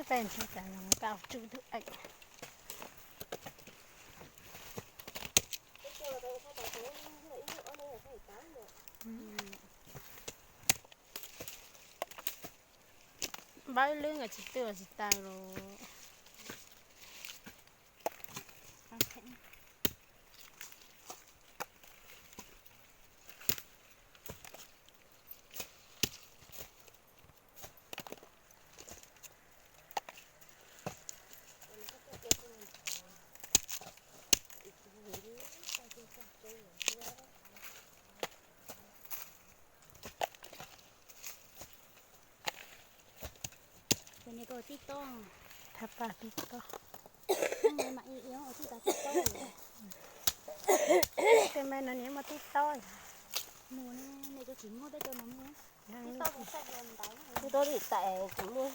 เป็นที่จะลงเก่าจุดไอ้บ้านเรื่องอะจิตตัวจิตตายโลเป็นในตัวที่ต้อง ถ้าปลาติดก็ ข้างในมาเอี้ยวเอาที่ตาที่ต้อง แต่แม่นั่นนี้มาติดต้อย หมูนี่ในตัวถิ่นมูได้ตัวน้ำมู ยัง ที่ นี่ ต้องเป็นสัตว์เลี้ยงตาย cái đó thì tại chỉ mua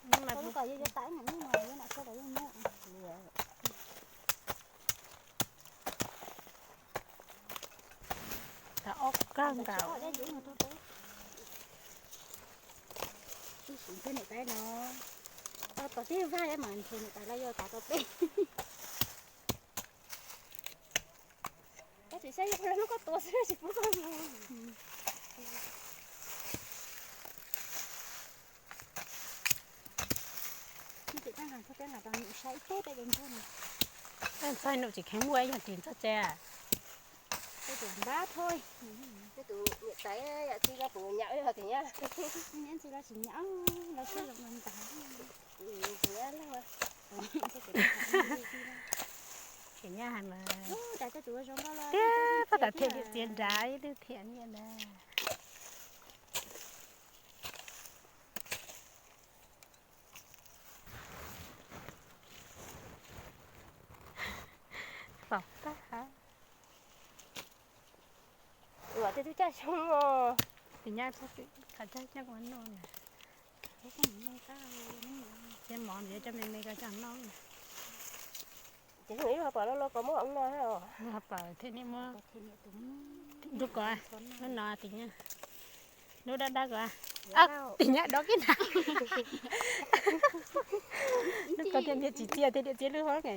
นี่มา ตัวก็ยังตายอย่างนี้หน่อยนะก็ได้ยังมู ถ้าออกกลางเก่า ได้ยุ่งมาตัวที่สูงขึ้นในใต้เนาะต่อที่ว่าได้เหมือนที่ในใต้แล้วโยตาตัวเป็นก็จะใช้ยังไงลูกก็ตัวเสื้อสิบลูกก็มูที่ติดตั้งหางเขาตั้งหางตอนนี้ใช้เท่ไปเป็นต้น ใส่หนูจิแข็งไว้อย่างตีนซะแจ้ ไปเดือนบ้าthôi cái tụ hiện tại khi ra tụ nhậu rồi thì nhá nên chỉ là chỉ nhão là chưa được mình tả thì nhá lắm mà เห็นยังมา tại cái tụi trong đó là เด้อพอแต่เทียนเตียนได้หรือเทียนเนี่ยนะบอกป้า rồi thì tôi cha xong rồi ปีนี้พวกเขาจะจังวันนอน cái con này cao เจ้าหมอนเดี๋ยวจะไม่ก็จังน้อง chỉ nghĩ là bà nó có một ông nói hả มาเปิดที่นี่มั้ง thì nhẹ tụm ดูก่อนมันนอนตีเนี่ยดูด้านๆก่อนอ่ะตีเนี่ยดอกกินน้ำดูก่อนเดี๋ยวจีเจียเดี๋ยวจีรู้ว่าไง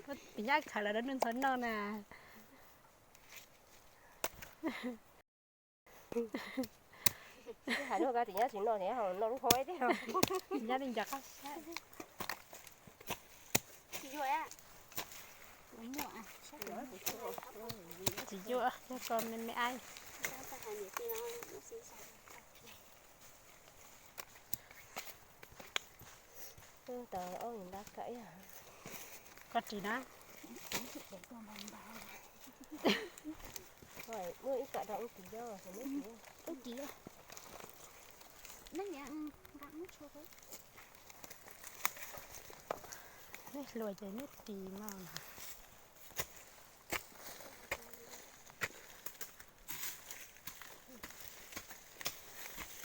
ก็ตีเนี่ยขาแล้วนั่นสนนอนน่ะ cái hải nó ra thì nhá chỉ nói thế hả nó lúc hói thế hả ตีเนี่ยđịnh giặc chị rồi á uống nhọ à chắc rồi chỉ dựa cho con mình mới ai sao ta hành gì thì nó xí xả cái tờ ôi người ta cãi à con chỉ đó để con bằng bảo rồi mua ít cả động thì do thì mới chịu ôi chị ơi nó nhẹ gắn cho thôiนี่รวยใจนี่ดีมาก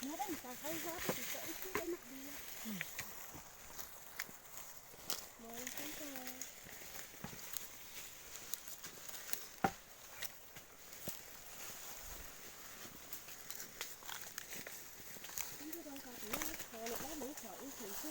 nó đang xả thấy gió thì sẽ ít cái mặt đi mua ít cái cái con cá thì nó khó được nó mới khỏi thì chứ